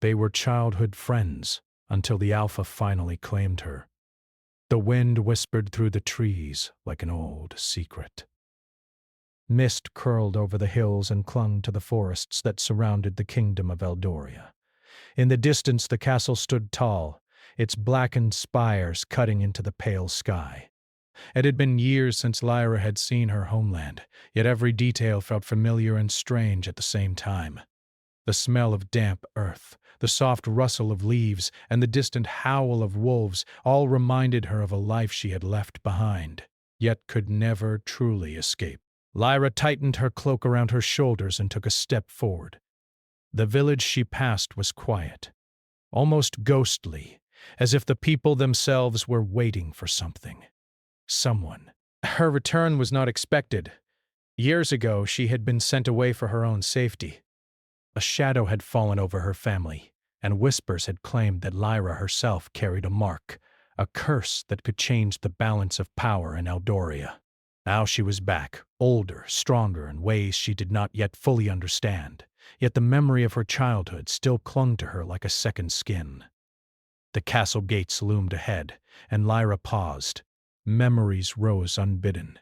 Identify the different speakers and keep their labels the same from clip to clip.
Speaker 1: They were childhood friends until the Alpha finally claimed her. The wind whispered through the trees like an old secret. Mist curled over the hills and clung to the forests that surrounded the kingdom of Eldoria. In the distance the castle stood tall, its blackened spires cutting into the pale sky. It had been years since Lyra had seen her homeland, yet every detail felt familiar and strange at the same time. The smell of damp earth, the soft rustle of leaves, and the distant howl of wolves all reminded her of a life she had left behind, yet could never truly escape. Lyra tightened her cloak around her shoulders and took a step forward. The village she passed was quiet, almost ghostly, as if the people themselves were waiting for something. Someone. Her return was not expected. Years ago, she had been sent away for her own safety. A shadow had fallen over her family, and whispers had claimed that Lyra herself carried a mark, a curse that could change the balance of power in Eldoria. Now she was back, older, stronger in ways she did not yet fully understand, yet the memory of her childhood still clung to her like a second skin. The castle gates loomed ahead, and Lyra paused. Memories rose unbidden.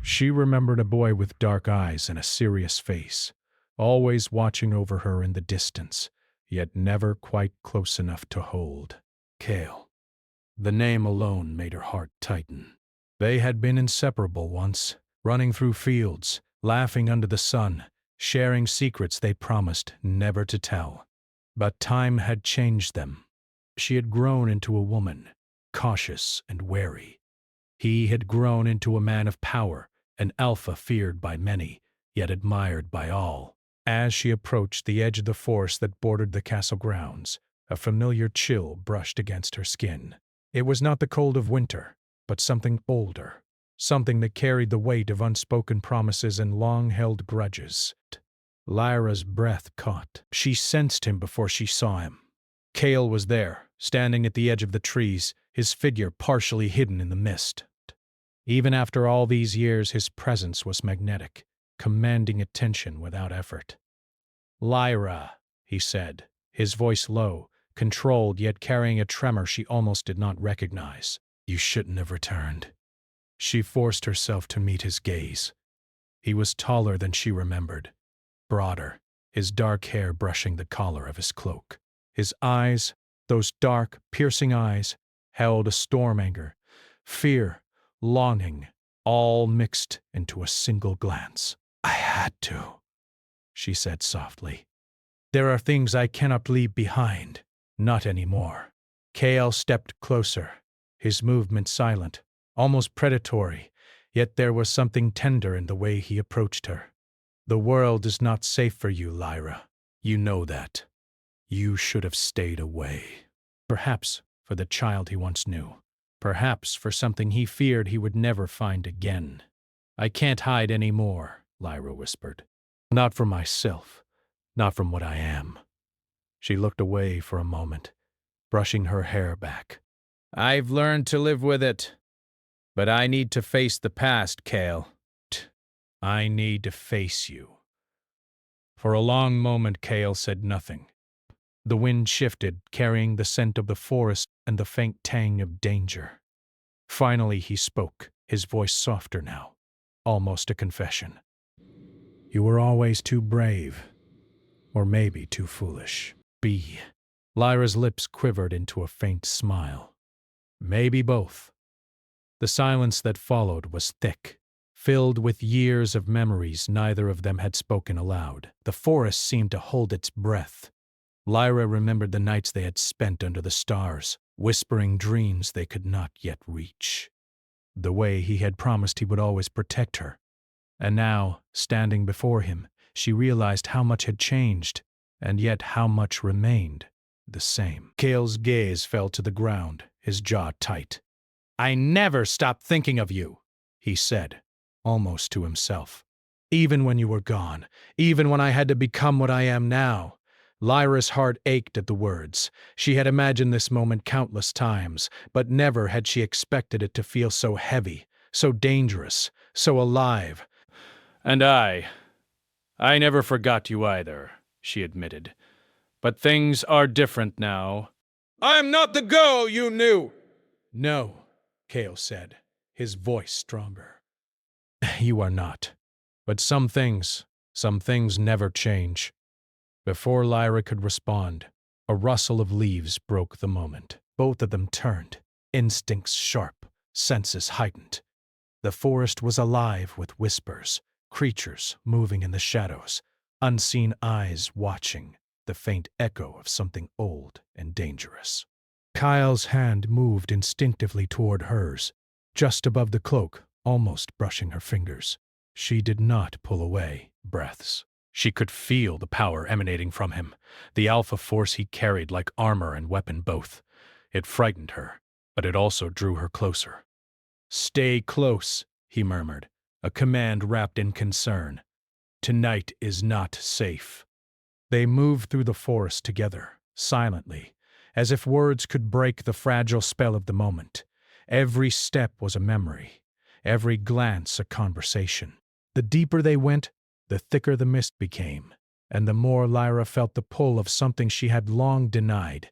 Speaker 1: She remembered a boy with dark eyes and a serious face, always watching over her in the distance, yet never quite close enough to hold. Cale. The name alone made her heart tighten. They had been inseparable once, running through fields, laughing under the sun, sharing secrets they promised never to tell. But time had changed them. She had grown into a woman, cautious and wary. He had grown into a man of power, an alpha feared by many, yet admired by all. As she approached the edge of the forest that bordered the castle grounds, a familiar chill brushed against her skin. It was not the cold of winter, but something older, something that carried the weight of unspoken promises and long-held grudges. Lyra's breath caught. She sensed him before she saw him. Cale was there, standing at the edge of the trees, his figure partially hidden in the mist. Even after all these years, his presence was magnetic, commanding attention without effort. "Lyra," he said, his voice low, controlled yet carrying a tremor she almost did not recognize. "You shouldn't have returned." She forced herself to meet his gaze. He was taller than she remembered, broader, his dark hair brushing the collar of his cloak. His eyes, those dark, piercing eyes, held a storm anger, fear, longing, all mixed into a single glance. "I had to," she said softly. "There are things I cannot leave behind, not anymore." Cale stepped closer, his movement silent, almost predatory, yet there was something tender in the way he approached her. "The world is not safe for you, Lyra. You know that. You should have stayed away." Perhaps for the child he once knew. Perhaps for something he feared he would never find again. "I can't hide any more," Lyra whispered. "Not from myself, not from what I am." She looked away for a moment, brushing her hair back. "I've learned to live with it, but I need to face the past, Cale. I need to face you." For a long moment Cale said nothing. The wind shifted, carrying the scent of the forest and the faint tang of danger. Finally he spoke, his voice softer now, almost a confession. "You were always too brave, or maybe too foolish." Lyra's lips quivered into a faint smile. "Maybe both." The silence that followed was thick, filled with years of memories neither of them had spoken aloud. The forest seemed to hold its breath. Lyra remembered the nights they had spent under the stars, whispering dreams they could not yet reach. The way he had promised he would always protect her. And now, standing before him, she realized how much had changed, and yet how much remained the same. Cale's gaze fell to the ground, his jaw tight. "I never stopped thinking of you," he said, almost to himself. "Even when you were gone, even when I had to become what I am now." Lyra's heart ached at the words. She had imagined this moment countless times, but never had she expected it to feel so heavy, so dangerous, so alive. "And I I never forgot you either, she admitted. But things are different now. I am not the girl you knew! No, Cale said, his voice stronger. You are not. But some things never change. Before Lyra could respond, a rustle of leaves broke the moment. Both of them turned, instincts sharp, senses heightened. The forest was alive with whispers, creatures moving in the shadows, unseen eyes watching, the faint echo of something old and dangerous. Kyle's hand moved instinctively toward hers, just above the cloak, almost brushing her fingers. She did not pull away, breaths. She could feel the power emanating from him, the alpha force he carried like armor and weapon both. It frightened her, but it also drew her closer. Stay close, he murmured, a command wrapped in concern. Tonight is not safe. They moved through the forest together, silently, as if words could break the fragile spell of the moment. Every step was a memory, every glance a conversation. The deeper they went, the thicker the mist became, and the more Lyra felt the pull of something she had long denied,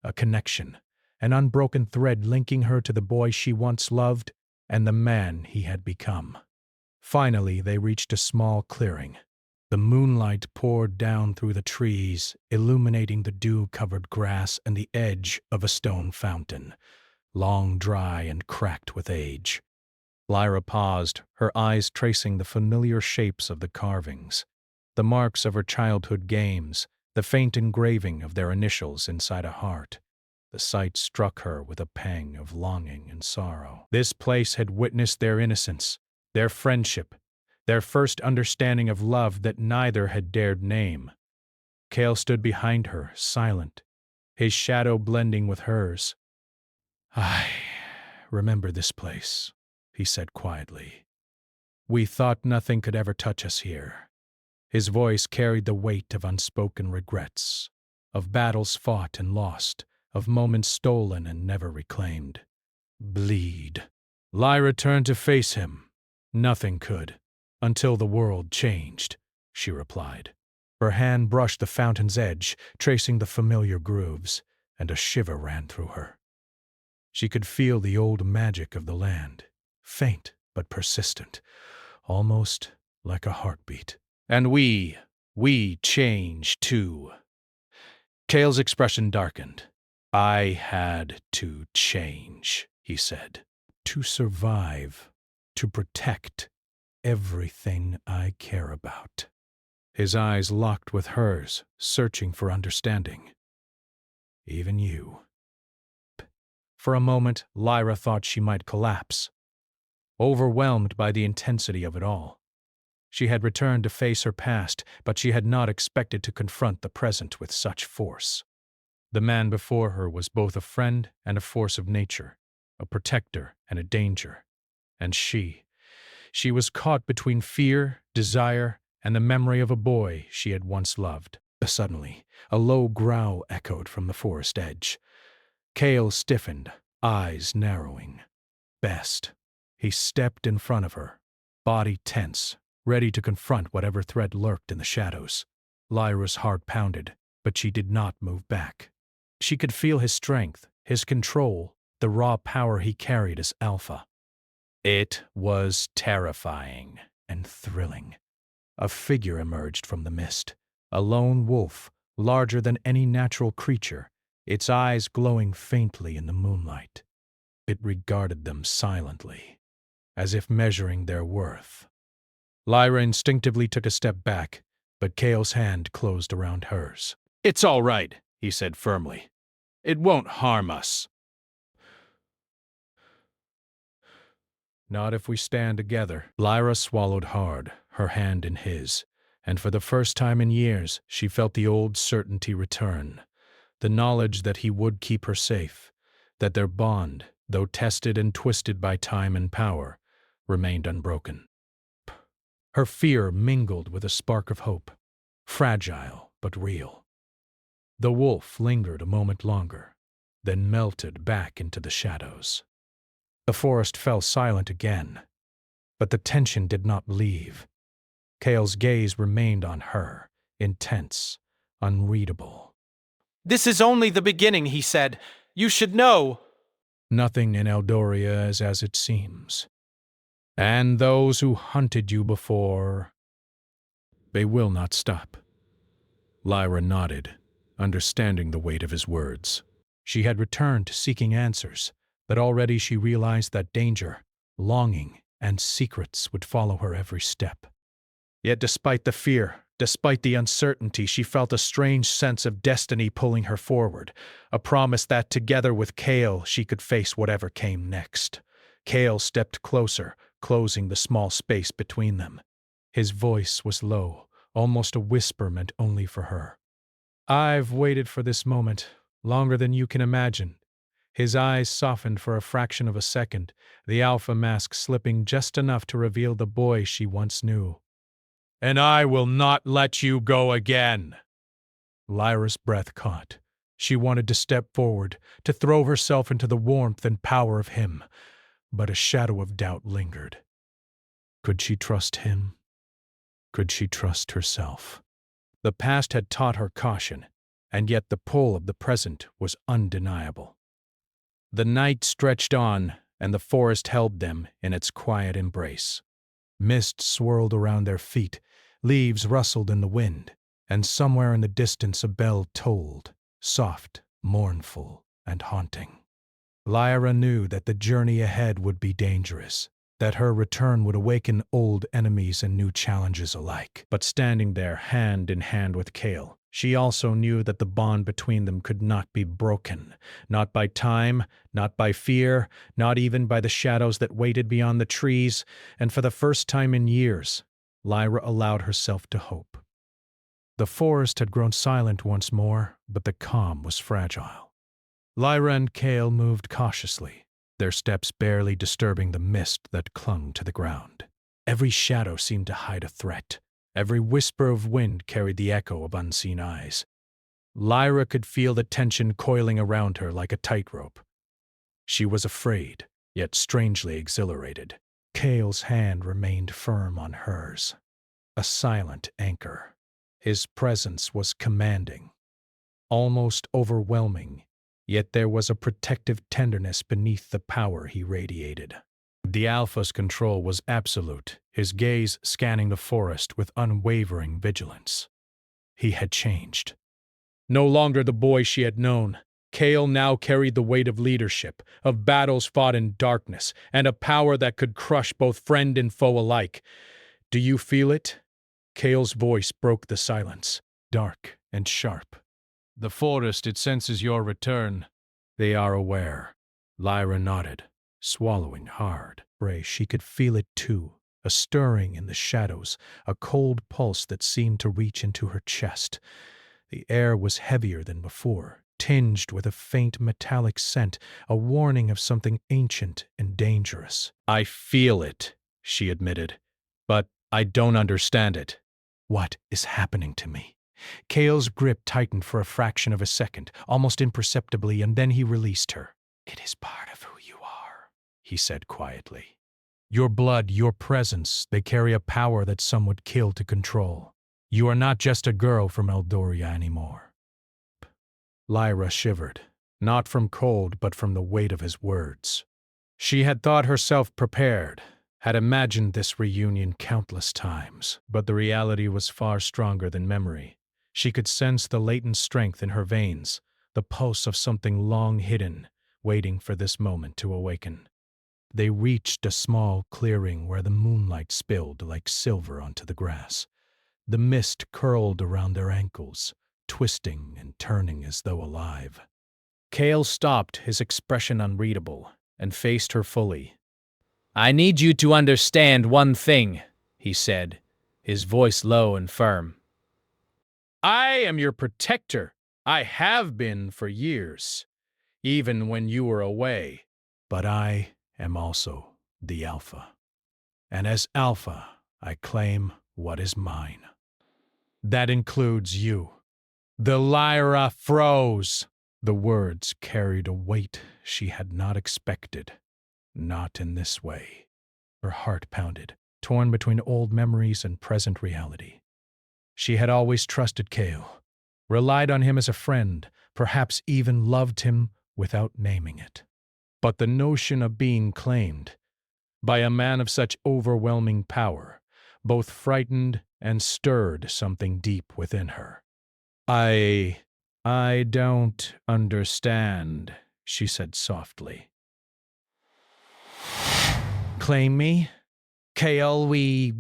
Speaker 1: a connection, an unbroken thread linking her to the boy she once loved and the man he had become. Finally, they reached a small clearing. The moonlight poured down through the trees, illuminating the dew-covered grass and the edge of a stone fountain, long dry and cracked with age. Lyra paused, her eyes tracing the familiar shapes of the carvings, the marks of her childhood games, the faint engraving of their initials inside a heart. The sight struck her with a pang of longing and sorrow. This place had witnessed their innocence, their friendship, their first understanding of love that neither had dared name. Cale stood behind her, silent, his shadow blending with hers. I remember this place, he said quietly. We thought nothing could ever touch us here. His voice carried the weight of unspoken regrets, of battles fought and lost, of moments stolen and never reclaimed. Bleed. Lyra turned to face him. Nothing could, until the world changed, she replied. Her hand brushed the fountain's edge, tracing the familiar grooves, and a shiver ran through her. She could feel the old magic of the land, faint but persistent, almost like a heartbeat. And we change too. Cale's expression darkened. I had to change, he said, to survive, to protect everything I care about. His eyes locked with hers, searching for understanding. Even you. For a moment, Lyra thought she might collapse, overwhelmed by the intensity of it all. She had returned to face her past, but she had not expected to confront the present with such force. The man before her was both a friend and a force of nature, a protector and a danger. And she was caught between fear, desire, and the memory of a boy she had once loved. Suddenly, a low growl echoed from the forest edge. Cale stiffened, eyes narrowing. Best. He stepped in front of her, body tense, ready to confront whatever threat lurked in the shadows. Lyra's heart pounded, but she did not move back. She could feel his strength, his control, the raw power he carried as alpha. It was terrifying and thrilling. A figure emerged from the mist, a lone wolf, larger than any natural creature, its eyes glowing faintly in the moonlight. It regarded them silently, as if measuring their worth. Lyra instinctively took a step back, but Cale's hand closed around hers. It's all right, he said firmly. It won't harm us. Not if we stand together. Lyra swallowed hard, her hand in his, and for the first time in years she felt the old certainty return, the knowledge that he would keep her safe, that their bond, though tested and twisted by time and power, remained unbroken. Her fear mingled with a spark of hope, fragile but real. The wolf lingered a moment longer, then melted back into the shadows. The forest fell silent again, but the tension did not leave. Kale's gaze remained on her, intense, unreadable.
Speaker 2: "This is only the beginning," he said. "You should know."
Speaker 1: Nothing in Eldoria is as it seems. And those who hunted you before, they will not stop. Lyra nodded, understanding the weight of his words. She had returned seeking answers, but already she realized that danger, longing, and secrets would follow her every step. Yet despite the fear, despite the uncertainty, she felt a strange sense of destiny pulling her forward, a promise that together with Kale she could face whatever came next. Kale stepped closer, closing the small space between them. His voice was low, almost a whisper meant only for her. "I've waited for this moment, longer than you can imagine." His eyes softened for a fraction of a second, the alpha mask slipping just enough to reveal the boy she once knew. "And I will not let you go again." Lyra's breath caught. She wanted to step forward, to throw herself into the warmth and power of him, but a shadow of doubt lingered. Could she trust him? Could she trust herself? The past had taught her caution, and yet the pull of the present was undeniable. The night stretched on, and the forest held them in its quiet embrace. Mist swirled around their feet, leaves rustled in the wind, and somewhere in the distance a bell tolled, soft, mournful, and haunting. Lyra knew that the journey ahead would be dangerous, that her return would awaken old enemies and new challenges alike. But standing there, hand in hand with Kale, she also knew that the bond between them could not be broken, not by time, not by fear, not even by the shadows that waited beyond the trees, and for the first time in years, Lyra allowed herself to hope. The forest had grown silent once more, but the calm was fragile. Lyra and Kale moved cautiously, their steps barely disturbing the mist that clung to the ground. Every shadow seemed to hide a threat. Every whisper of wind carried the echo of unseen eyes. Lyra could feel the tension coiling around her like a tightrope. She was afraid, yet strangely exhilarated. Kale's hand remained firm on hers, a silent anchor. His presence was commanding, almost overwhelming, yet there was a protective tenderness beneath the power he radiated. The Alpha's control was absolute, his gaze scanning the forest with unwavering vigilance. He had changed. No longer the boy she had known, Kale now carried the weight of leadership, of battles fought in darkness, and a power that could crush both friend and foe alike. "Do you feel it?" Kale's voice broke the silence, dark and sharp. "The forest, it senses your return." "They are aware." Lyra nodded, swallowing hard. She could feel it too, a stirring in the shadows, a cold pulse that seemed to reach into her chest. The air was heavier than before, tinged with a faint metallic scent, a warning of something ancient and dangerous. "I feel it," she admitted, "but I don't understand it." "What is happening to me?" Kale's grip tightened for a fraction of a second, almost imperceptibly, and then he released her. "It is part of who you are," he said quietly. "Your blood, your presence, they carry a power that some would kill to control. You are not just a girl from Eldoria anymore." Lyra shivered, not from cold but from the weight of his words. She had thought herself prepared, had imagined this reunion countless times, but the reality was far stronger than memory. She could sense the latent strength in her veins, the pulse of something long hidden, waiting for this moment to awaken. They reached a small clearing where the moonlight spilled like silver onto the grass. The mist curled around their ankles, twisting and turning as though alive. Kale stopped, his expression unreadable, and faced her fully. "I need you to understand one thing," he said, his voice low and firm. "I am your protector. I have been for years, even when you were away. But I am also the Alpha. And as Alpha, I claim what is mine. That includes you." The Lyra froze. The words carried a weight she had not expected. Not in this way. Her heart pounded, torn between old memories and present reality. She had always trusted Kale, relied on him as a friend, perhaps even loved him without naming it. But the notion of being claimed by a man of such overwhelming power both frightened and stirred something deep within her. I don't understand, she said softly. Claim me? Kale, we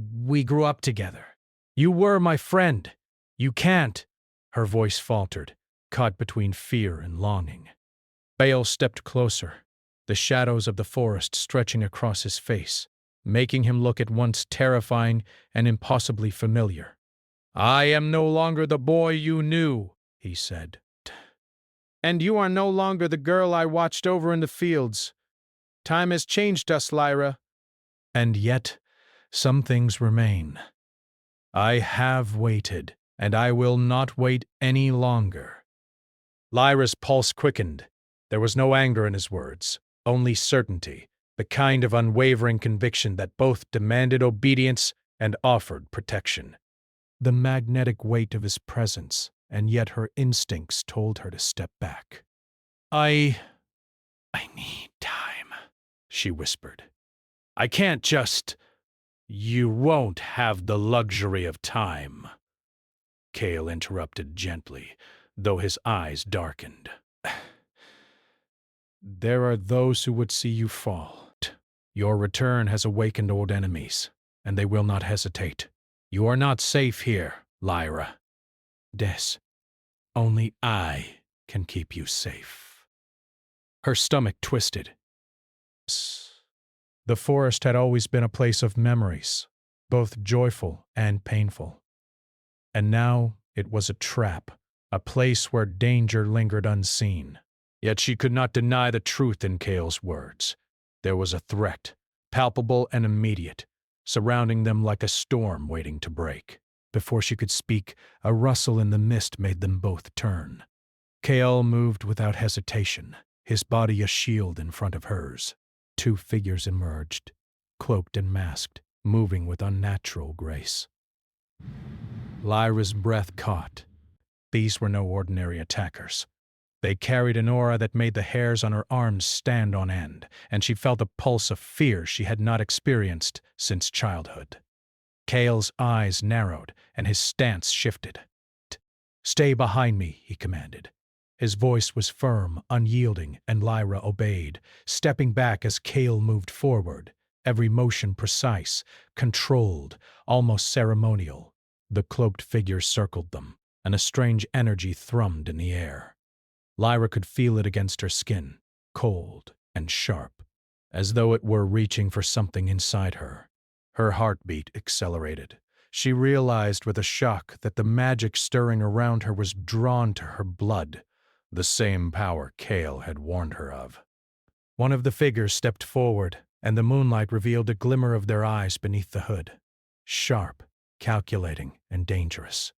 Speaker 1: grew up together. You were my friend. You can't. Her voice faltered, caught between fear and longing. Bale stepped closer, the shadows of the forest stretching across his face, making him look at once terrifying and impossibly familiar. I am no longer the boy you knew, he said. And you are no longer the girl I watched over in the fields. Time has changed us, Lyra. And yet, some things remain. I have waited, and I will not wait any longer. Lyra's pulse quickened. There was no anger in his words, only certainty, the kind of unwavering conviction that both demanded obedience and offered protection. The magnetic weight of his presence, and yet her instincts told her to step back. I need time, she whispered. I can't just... You won't have the luxury of time, Kale interrupted gently, though his eyes darkened. There are those who would see you fall. Your return has awakened old enemies, and they will not hesitate. You are not safe here, Lyra. Des, only I can keep you safe. Her stomach twisted. The forest had always been a place of memories, both joyful and painful. And now it was a trap, a place where danger lingered unseen. Yet she could not deny the truth in Kale's words. There was a threat, palpable and immediate, surrounding them like a storm waiting to break. Before she could speak, a rustle in the mist made them both turn. Kale moved without hesitation, his body a shield in front of hers. Two figures emerged, cloaked and masked, moving with unnatural grace. Lyra's breath caught. These were no ordinary attackers. They carried an aura that made the hairs on her arms stand on end, and she felt a pulse of fear she had not experienced since childhood. Kale's eyes narrowed, and his stance shifted. Stay behind me, he commanded. His voice was firm, unyielding, and Lyra obeyed, stepping back as Kale moved forward, every motion precise, controlled, almost ceremonial. The cloaked figures circled them, and a strange energy thrummed in the air. Lyra could feel it against her skin, cold and sharp, as though it were reaching for something inside her. Her heartbeat accelerated. She realized with a shock that the magic stirring around her was drawn to her blood, the same power Kale had warned her of. One of the figures stepped forward, and the moonlight revealed a glimmer of their eyes beneath the hood. Sharp, calculating, and dangerous.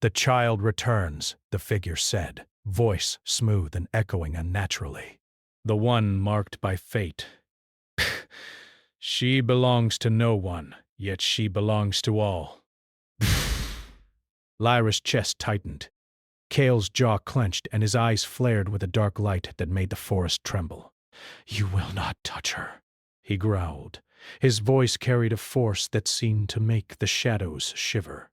Speaker 1: The child returns, the figure said, voice smooth and echoing unnaturally. The one marked by fate. She belongs to no one, yet she belongs to all. Lyra's chest tightened. Kale's jaw clenched and his eyes flared with a dark light that made the forest tremble. You will not touch her, he growled. His voice carried a force that seemed to make the shadows shiver.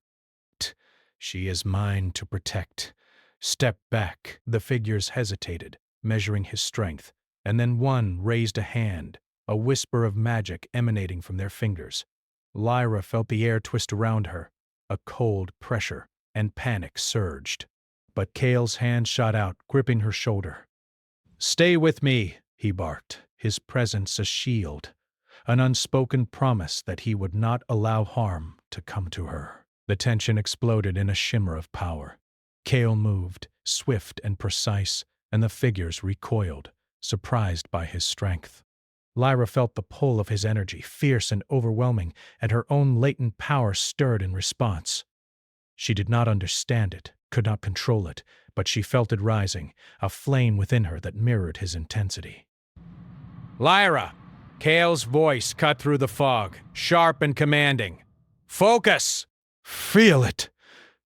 Speaker 1: She is mine to protect. Step back. The figures hesitated, measuring his strength, and then one raised a hand, a whisper of magic emanating from their fingers. Lyra felt the air twist around her, a cold pressure, and panic surged. But Kale's hand shot out, gripping her shoulder. Stay with me, he barked, his presence a shield, an unspoken promise that he would not allow harm to come to her. The tension exploded in a shimmer of power. Kale moved, swift and precise, and the figures recoiled, surprised by his strength. Lyra felt the pull of his energy, fierce and overwhelming, and her own latent power stirred in response. She did not understand it, could not control it, but she felt it rising, a flame within her that mirrored his intensity. Lyra! Kale's voice cut through the fog, sharp and commanding. Focus! Feel it!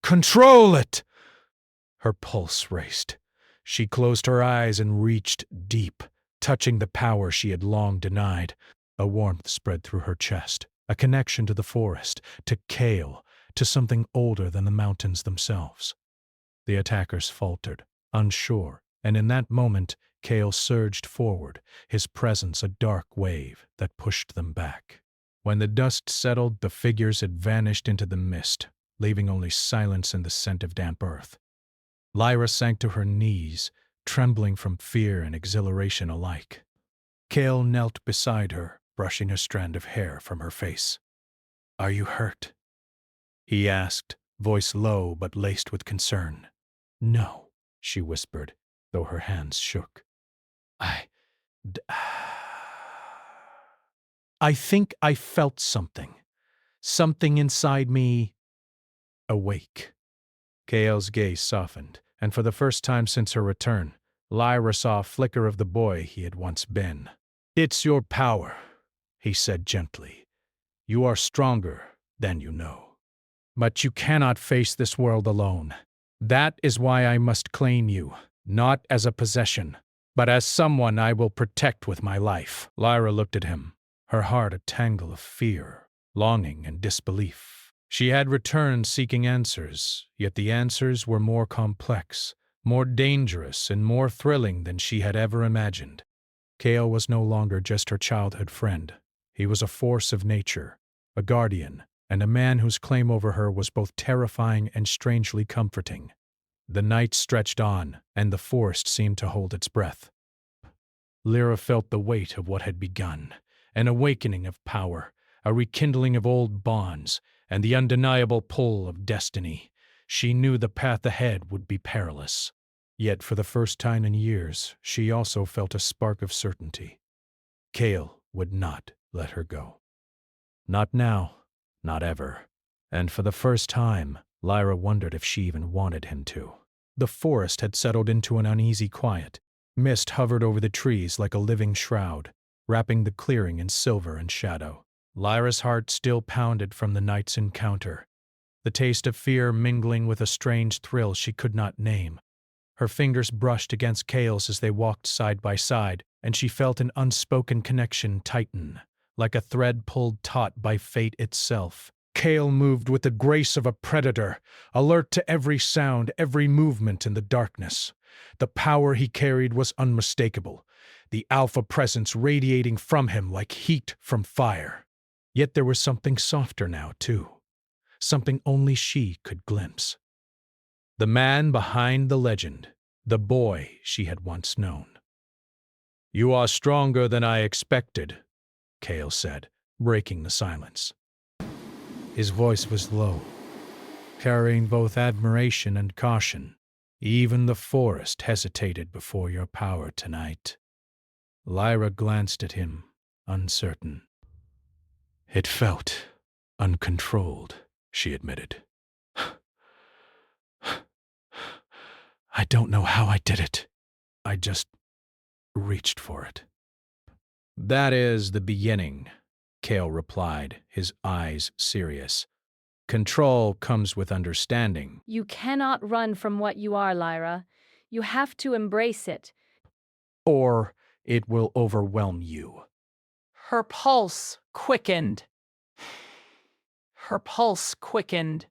Speaker 1: Control it! Her pulse raced. She closed her eyes and reached deep, touching the power she had long denied. A warmth spread through her chest, a connection to the forest, to Kale, to something older than the mountains themselves. The attackers faltered, unsure, and in that moment, Kale surged forward, his presence a dark wave that pushed them back. When the dust settled, the figures had vanished into the mist, leaving only silence and the scent of damp earth. Lyra sank to her knees, trembling from fear and exhilaration alike. Kale knelt beside her, brushing a strand of hair from her face. "Are you hurt?" he asked, voice low but laced with concern. "No," she whispered, though her hands shook. I think I felt something. Something inside me awake." Kale's gaze softened, and for the first time since her return, Lyra saw a flicker of the boy he had once been. "It's your power," he said gently. "You are stronger than you know. But you cannot face this world alone. That is why I must claim you, not as a possession, but as someone I will protect with my life." Lyra looked at him, her heart a tangle of fear, longing, and disbelief. She had returned seeking answers, yet the answers were more complex, more dangerous, and more thrilling than she had ever imagined. Kale was no longer just her childhood friend. He was a force of nature, a guardian, and a man whose claim over her was both terrifying and strangely comforting. The night stretched on, and the forest seemed to hold its breath. Lyra felt the weight of what had begun, an awakening of power, a rekindling of old bonds, and the undeniable pull of destiny. She knew the path ahead would be perilous. Yet for the first time in years, she also felt a spark of certainty. Kale would not let her go. Not now, not ever. And for the first time, Lyra wondered if she even wanted him to. The forest had settled into an uneasy quiet. Mist hovered over the trees like a living shroud, wrapping the clearing in silver and shadow. Lyra's heart still pounded from the night's encounter, the taste of fear mingling with a strange thrill she could not name. Her fingers brushed against Kale's as they walked side by side, and she felt an unspoken connection tighten, like a thread pulled taut by fate itself. Kale moved with the grace of a predator, alert to every sound, every movement in the darkness. The power he carried was unmistakable, the alpha presence radiating from him like heat from fire. Yet there was something softer now, too, something only she could glimpse. The man behind the legend, the boy she had once known. "You are stronger than I expected," Kale said, breaking the silence. His voice was low, carrying both admiration and caution. "Even the forest hesitated before your power tonight." Lyra glanced at him, uncertain. "It felt uncontrolled," she admitted. "I don't know how I did it. I just reached for it." "That is the beginning," Kale replied, his eyes serious. "Control comes with understanding."
Speaker 3: You cannot run from what you are, Lyra. You have to embrace it.
Speaker 1: "Or it will overwhelm you."
Speaker 2: Her pulse quickened. Her pulse quickened.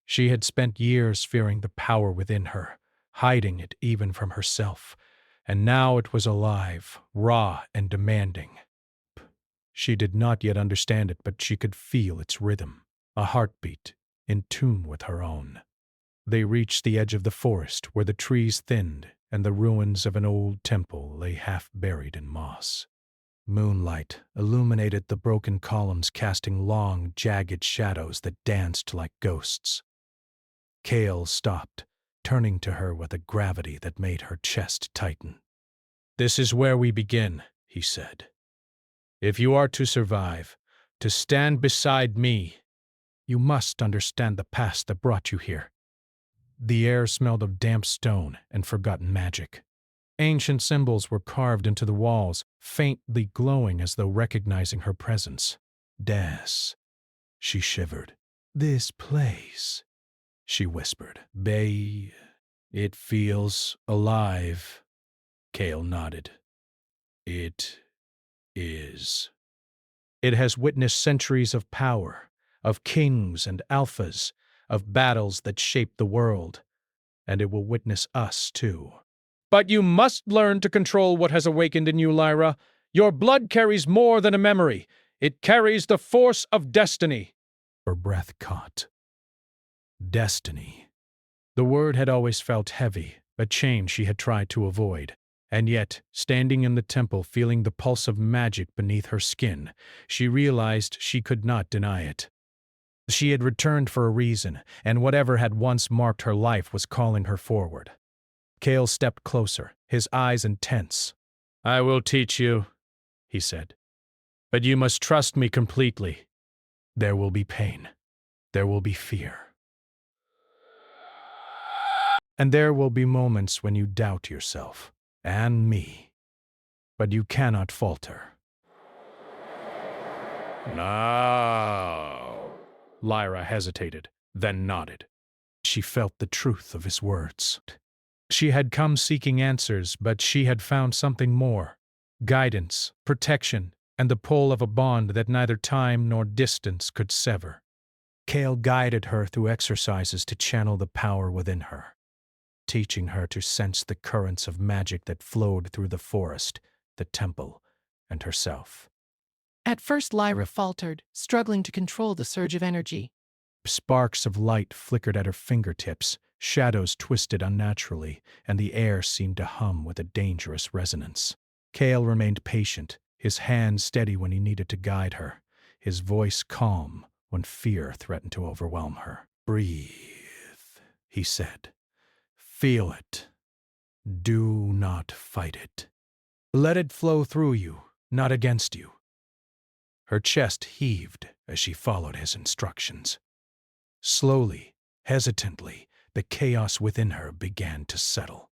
Speaker 1: She had spent years fearing the power within her, hiding it even from herself, and now it was alive, raw, and demanding. She did not yet understand it, but she could feel its rhythm, a heartbeat in tune with her own. They reached the edge of the forest where the trees thinned and the ruins of an old temple lay half buried in moss. Moonlight illuminated the broken columns, casting long, jagged shadows that danced like ghosts. Kale stopped, turning to her with a gravity that made her chest tighten. "This is where we begin," he said. "If you are to survive, to stand beside me, you must understand the past that brought you here." The air smelled of damp stone and forgotten magic. Ancient symbols were carved into the walls, faintly glowing as though recognizing her presence. Des. She shivered. This place, she whispered. Bay. It feels alive. Kale nodded. It is. It has witnessed centuries of power, of kings and alphas, of battles that shaped the world, and it will witness us too. But you must learn to control what has awakened in you, Lyra. Your blood carries more than a memory. It carries the force of destiny. Her breath caught. Destiny. The word had always felt heavy, a chain she had tried to avoid. And yet, standing in the temple, feeling the pulse of magic beneath her skin, she realized she could not deny it. She had returned for a reason, and whatever had once marked her life was calling her forward. Kale stepped closer, his eyes intense. I will teach you, he said. But you must trust me completely. There will be pain. There will be fear. And there will be moments when you doubt yourself, and me. But you cannot falter. Now. Lyra hesitated, then nodded. She felt the truth of his words. She had come seeking answers, but she had found something more. Guidance, protection, and the pull of a bond that neither time nor distance could sever. Kale guided her through exercises to channel the power within her, teaching her to sense the currents of magic that flowed through the forest, the temple, and herself.
Speaker 4: At first, Lyra faltered, struggling to control the surge of energy.
Speaker 1: Sparks of light flickered at her fingertips, shadows twisted unnaturally, and the air seemed to hum with a dangerous resonance. Kale remained patient, his hand steady when he needed to guide her, his voice calm when fear threatened to overwhelm her. Breathe, he said. Feel it. Do not fight it. Let it flow through you, not against you. Her chest heaved as she followed his instructions. Slowly, hesitantly, the chaos within her began to settle.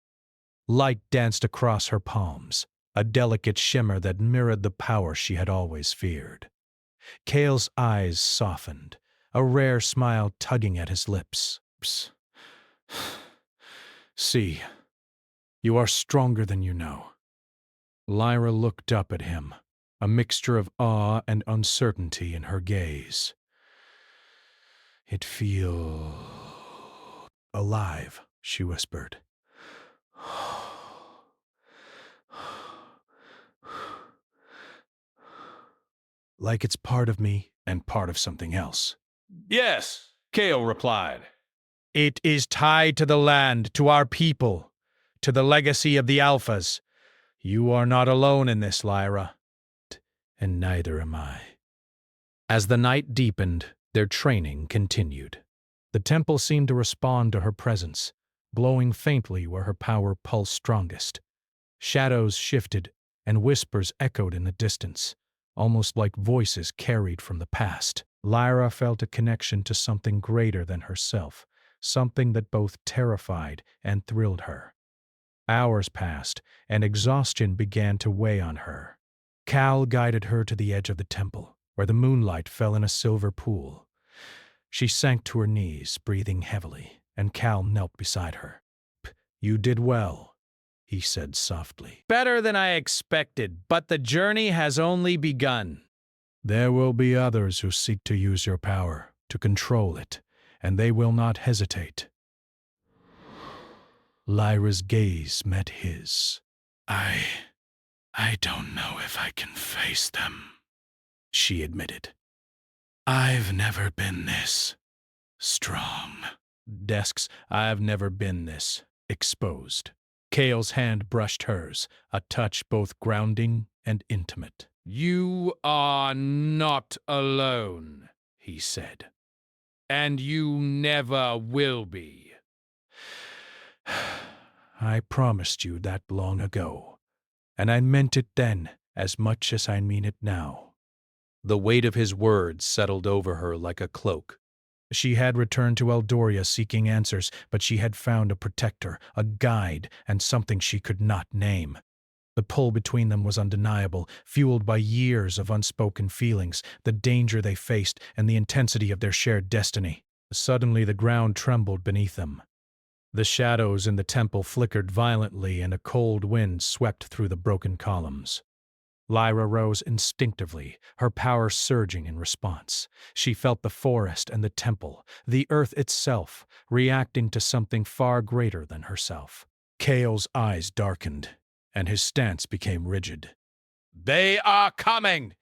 Speaker 1: Light danced across her palms, a delicate shimmer that mirrored the power she had always feared. Kale's eyes softened, a rare smile tugging at his lips. See, you are stronger than you know. Lyra looked up at him, a mixture of awe and uncertainty in her gaze. It feels alive, she whispered. Like it's part of me and part of something else.
Speaker 5: Yes, Kale replied.
Speaker 1: It is tied to the land, to our people, to the legacy of the Alphas. You are not alone in this, Lyra. And neither am I. As the night deepened, their training continued. The temple seemed to respond to her presence, glowing faintly where her power pulsed strongest. Shadows shifted, and whispers echoed in the distance, almost like voices carried from the past. Lyra felt a connection to something greater than herself, something that both terrified and thrilled her. Hours passed, and exhaustion began to weigh on her. Cal guided her to the edge of the temple, where the moonlight fell in a silver pool. She sank to her knees, breathing heavily, and Cal knelt beside her. You did well, he said softly. Better than I expected, but the journey has only begun. There will be others who seek to use your power, to control it, and they will not hesitate. Lyra's gaze met his. I don't know if I can face them, she admitted. I've never been this strong. Desks, I've never been this exposed. Kale's hand brushed hers, a touch both grounding and intimate. You are not alone, he said. And you never will be. I promised you that long ago, and I meant it then as much as I mean it now. The weight of his words settled over her like a cloak. She had returned to Eldoria seeking answers, but she had found a protector, a guide, and something she could not name. The pull between them was undeniable, fueled by years of unspoken feelings, the danger they faced, and the intensity of their shared destiny. Suddenly the ground trembled beneath them. The shadows in the temple flickered violently, and a cold wind swept through the broken columns. Lyra rose instinctively, her power surging in response. She felt the forest and the temple, the earth itself, reacting to something far greater than herself. Kale's eyes darkened, and his stance became rigid.
Speaker 5: They are coming!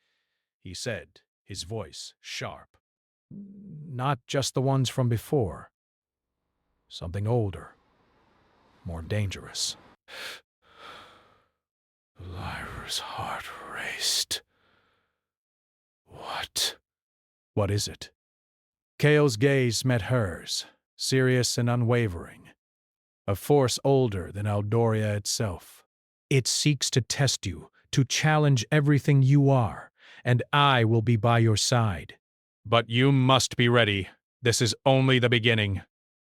Speaker 1: He said, his voice sharp. Not just the ones from before. Something older, more dangerous. Lyra's heart raced. What is it? Kale's gaze met hers, serious and unwavering. A force older than Eldoria itself. It seeks to test you, to challenge everything you are, and I will be by your side.
Speaker 5: But you must be ready. This is only the beginning.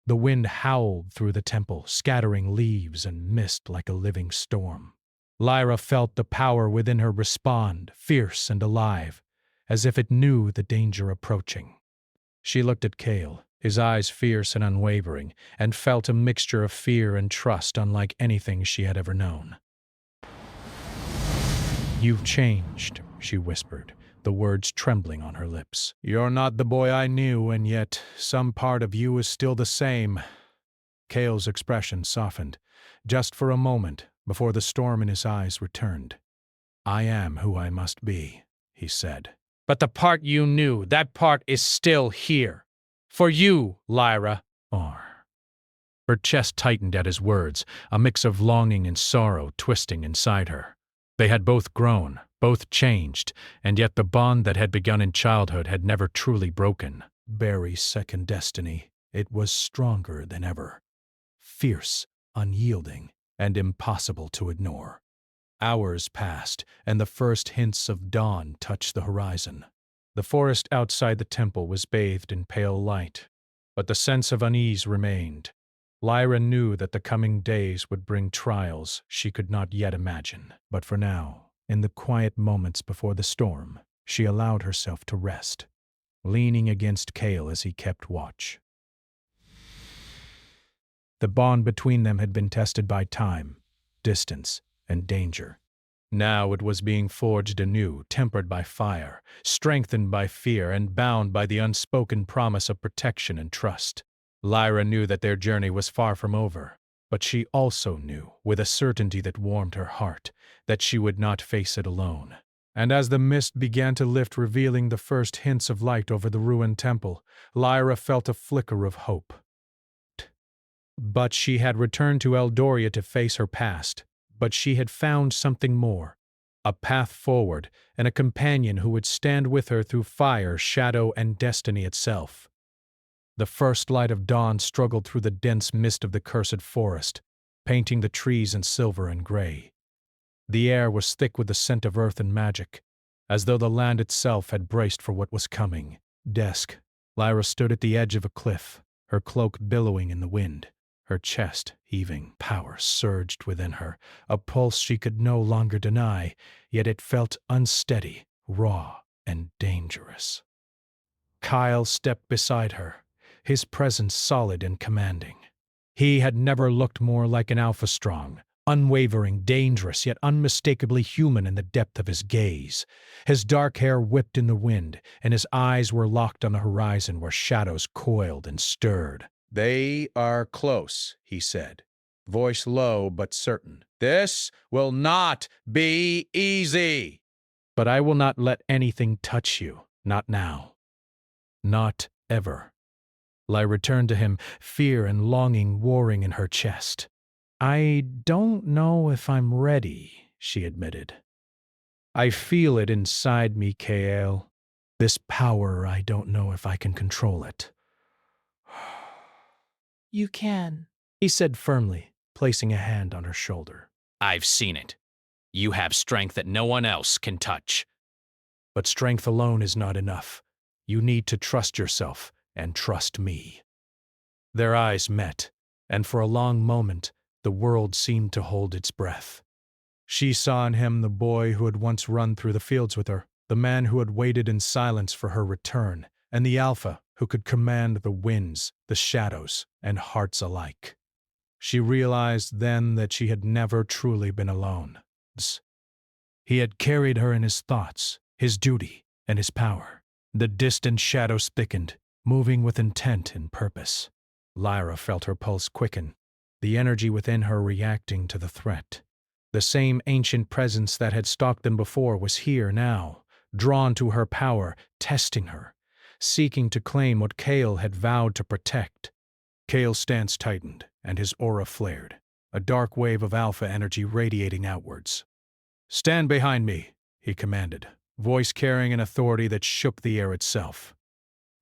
Speaker 1: The wind howled through the temple, scattering leaves and mist like a living storm. Lyra felt the power within her respond, fierce and alive, as if it knew the danger approaching. She looked at Kale, his eyes fierce and unwavering, and felt a mixture of fear and trust unlike anything she had ever known. "You've changed," she whispered, the words trembling on her lips. "You're not the boy I knew, and yet some part of you is still the same." Kale's expression softened, just for a moment, before the storm in his eyes returned. "I am who I must be," he said. "But the part you knew, that part is still here. For you, Lyra." Her chest tightened at his words, a mix of longing and sorrow twisting inside her. They had both grown, both changed, and yet the bond that had begun in childhood had never truly broken. Barry's second destiny, it was stronger than ever. Fierce, unyielding, and impossible to ignore. Hours passed, and the first hints of dawn touched the horizon. The forest outside the temple was bathed in pale light, but the sense of unease remained. Lyra knew that the coming days would bring trials she could not yet imagine, but for now, in the quiet moments before the storm, she allowed herself to rest, leaning against Kale as he kept watch. The bond between them had been tested by time, distance, and danger. Now it was being forged anew, tempered by fire, strengthened by fear, and bound by the unspoken promise of protection and trust. Lyra knew that their journey was far from over, but she also knew, with a certainty that warmed her heart, that she would not face it alone. And as the mist began to lift, revealing the first hints of light over the ruined temple, Lyra felt a flicker of hope. But she had returned to Eldoria to face her past, but she had found something more, a path forward, and a companion who would stand with her through fire, shadow, and destiny itself. The first light of dawn struggled through the dense mist of the cursed forest, painting the trees in silver and gray. The air was thick with the scent of earth and magic, as though the land itself had braced for what was coming. Dusk. Lyra stood at the edge of a cliff, her cloak billowing in the wind, her chest heaving. Power surged within her, a pulse she could no longer deny, yet it felt unsteady, raw, and dangerous. Kyle stepped beside her, his presence solid and commanding. He had never looked more like an alpha strong, unwavering, dangerous, yet unmistakably human in the depth of his gaze. His dark hair whipped in the wind, and his eyes were locked on the horizon where shadows coiled and stirred. "They are close," he said, voice low but certain. "This will not be easy. But I will not let anything touch you, not now. Not ever." Lyra turned to him, fear and longing warring in her chest. "I don't know if I'm ready," she admitted. "I feel it inside me, Kale. This power, I don't know if I can control it."
Speaker 4: You can.
Speaker 1: He said firmly, placing a hand on her shoulder.
Speaker 2: I've seen it. You have strength that no one else can touch.
Speaker 1: But strength alone is not enough. You need to trust yourself, and trust me." Their eyes met, and for a long moment, the world seemed to hold its breath. She saw in him the boy who had once run through the fields with her, the man who had waited in silence for her return, and the alpha who could command the winds, the shadows, and hearts alike. She realized then that she had never truly been alone. He had carried her in his thoughts, his duty, and his power. The distant shadows thickened, moving with intent and purpose. Lyra felt her pulse quicken, the energy within her reacting to the threat. The same ancient presence that had stalked them before was here now, drawn to her power, testing her, seeking to claim what Kale had vowed to protect. Kale's stance tightened, and his aura flared, a dark wave of alpha energy radiating outwards. "Stand behind me," he commanded, voice carrying an authority that shook the air itself.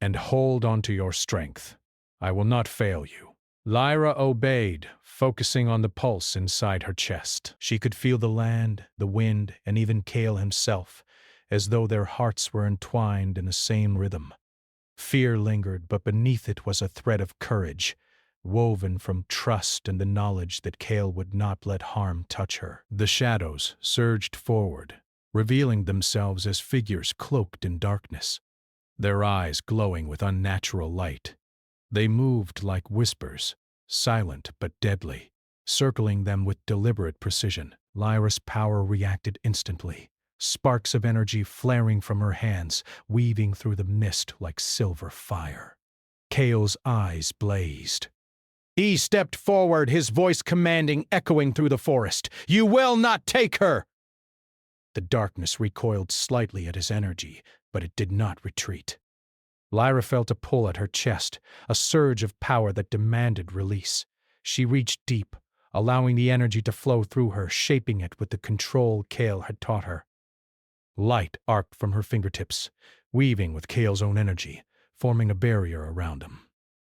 Speaker 1: "And hold on to your strength. I will not fail you." Lyra obeyed, focusing on the pulse inside her chest. She could feel the land, the wind, and even Kale himself, as though their hearts were entwined in the same rhythm. Fear lingered, but beneath it was a thread of courage, woven from trust and the knowledge that Kale would not let harm touch her. The shadows surged forward, revealing themselves as figures cloaked in darkness, their eyes glowing with unnatural light. They moved like whispers, silent but deadly, circling them with deliberate precision. Lyra's power reacted instantly, sparks of energy flaring from her hands, weaving through the mist like silver fire. Kale's eyes blazed. He stepped forward, his voice commanding, echoing through the forest. "You will not take her!" The darkness recoiled slightly at his energy, but it did not retreat. Lyra felt a pull at her chest, a surge of power that demanded release. She reached deep, allowing the energy to flow through her, shaping it with the control Kale had taught her. Light arced from her fingertips, weaving with Kale's own energy, forming a barrier around him.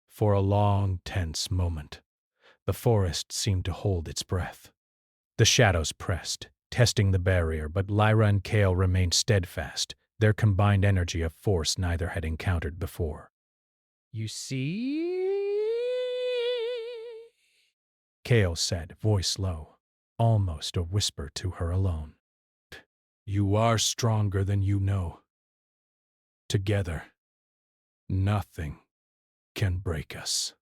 Speaker 1: For a long, tense moment, the forest seemed to hold its breath. The shadows pressed, testing the barrier, but Lyra and Kale remained steadfast, their combined energy of force neither had encountered before. "You see?" Kale said, voice low, almost a whisper to her alone. "You are stronger than you know. Together, nothing can break us."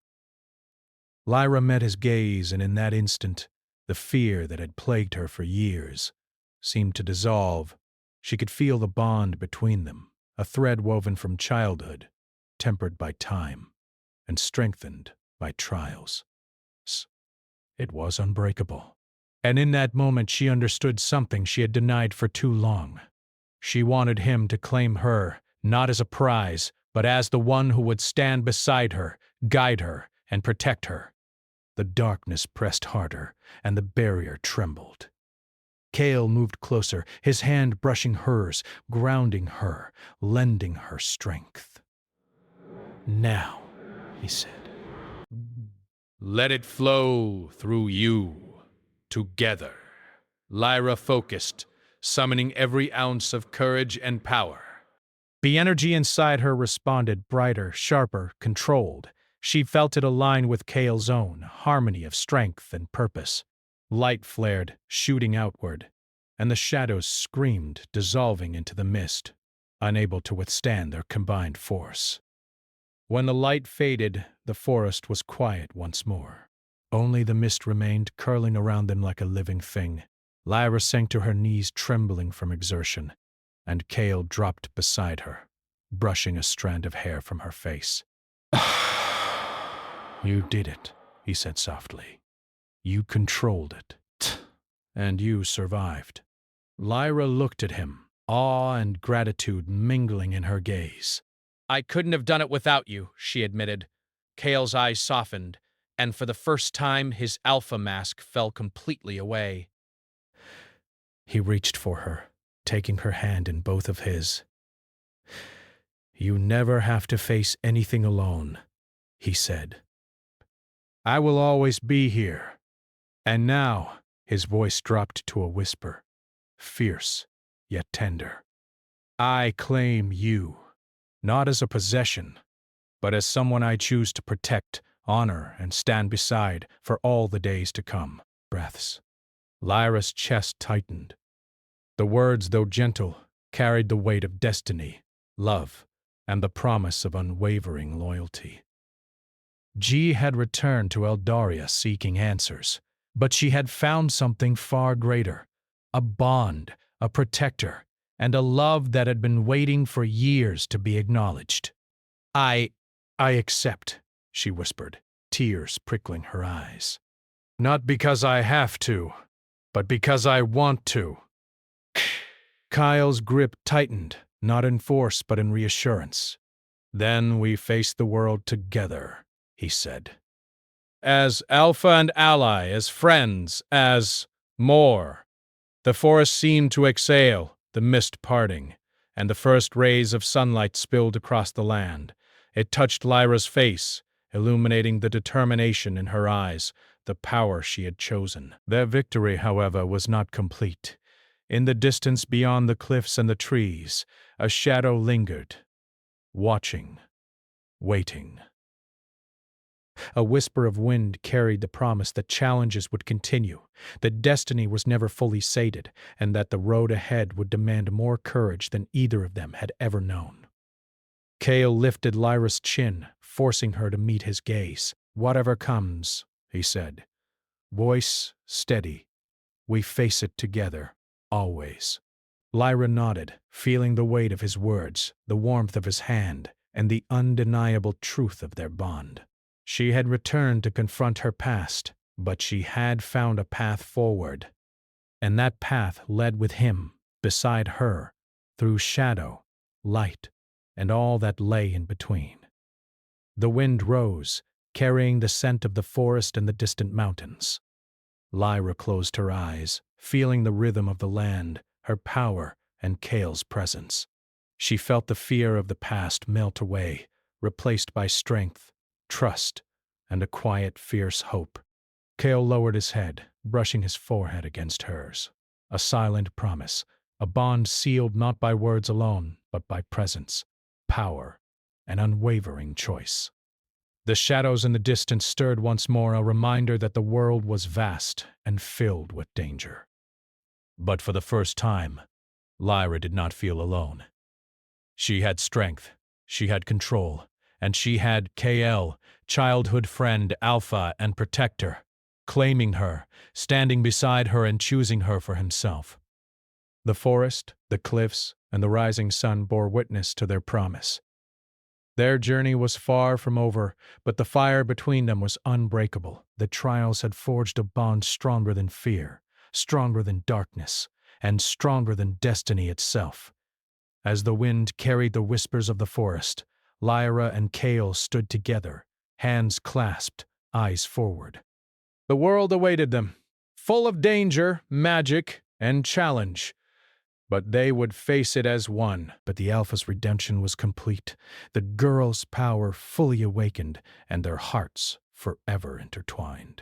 Speaker 1: Lyra met his gaze, and in that instant, the fear that had plagued her for years seemed to dissolve. She could feel the bond between them, a thread woven from childhood, tempered by time, and strengthened by trials. It was unbreakable. And in that moment she understood something she had denied for too long. She wanted him to claim her, not as a prize, but as the one who would stand beside her, guide her, and protect her. The darkness pressed harder, and the barrier trembled. Kale moved closer, his hand brushing hers, grounding her, lending her strength. "Now," he said.
Speaker 5: Let it flow through you. Together. Lyra focused, summoning every ounce of courage and power.
Speaker 1: The energy inside her responded, brighter, sharper, controlled. She felt it align with Kale's own, harmony of strength and purpose. Light flared, shooting outward, and the shadows screamed, dissolving into the mist, unable to withstand their combined force. When the light faded, the forest was quiet once more. Only the mist remained, curling around them like a living thing. Lyra sank to her knees, trembling from exertion, and Kale dropped beside her, brushing a strand of hair from her face. "You did it," he said softly. "You controlled it. And you survived." Lyra looked at him, awe and gratitude mingling in her gaze.
Speaker 2: "I couldn't have done it without you," she admitted. Kale's eyes softened, and for the first time his alpha mask fell completely away.
Speaker 1: He reached for her, taking her hand in both of his. "You never have to face anything alone," he said. "I will always be here." And now, his voice dropped to a whisper, fierce yet tender. "I claim you, not as a possession, but as someone I choose to protect, honor, and stand beside for all the days to come. Breaths. Lyra's chest tightened. The words, though gentle, carried the weight of destiny, love, and the promise of unwavering loyalty. G had returned to Eldaria seeking answers, but she had found something far greater, a bond, a protector, and a love that had been waiting for years to be acknowledged. I accept, she whispered, tears prickling her eyes. Not because I have to, but because I want to. Kyle's grip tightened, not in force but in reassurance. Then we face the world together, he said.
Speaker 2: As alpha and ally, as friends, as more. The forest seemed to exhale, the mist parting, and the first rays of sunlight spilled across the land. It touched Lyra's face, illuminating the determination in her eyes, the power she had chosen. Their victory, however, was not complete. In the distance beyond the cliffs and the trees, a shadow lingered, watching, waiting. A whisper of wind carried the promise that challenges would continue, that destiny was never fully sated, and that the road ahead would demand more courage than either of them had ever known. Cale lifted Lyra's chin, forcing her to meet his gaze. Whatever comes, he said. Voice steady. We face it together, always. Lyra nodded, feeling the weight of his words, the warmth of his hand, and the undeniable truth of their bond. She had returned to confront her past, but she had found a path forward. And that path led with him, beside her, through shadow, light, and all that lay in between. The wind rose, carrying the scent of the forest and the distant mountains. Lyra closed her eyes, feeling the rhythm of the land, her power, and Cale's presence. She felt the fear of the past melt away, replaced by strength, trust, and a quiet, fierce hope. Cale lowered his head, brushing his forehead against hers. A silent promise, a bond sealed not by words alone, but by presence, power, and unwavering choice. The shadows in the distance stirred once more, a reminder that the world was vast and filled with danger. But for the first time, Lyra did not feel alone. She had strength, she had control, and she had KL, childhood friend, alpha, and protector, claiming her, standing beside her and choosing her for himself. The forest, the cliffs, and the rising sun bore witness to their promise. Their journey was far from over, but the fire between them was unbreakable. The trials had forged a bond stronger than fear, stronger than darkness, and stronger than destiny itself. As the wind carried the whispers of the forest, Lyra and Cale stood together, hands clasped, eyes forward. The world awaited them, full of danger, magic, and challenge. But they would face it as one. But the Alpha's redemption was complete, the girls' power fully awakened, and their hearts forever intertwined.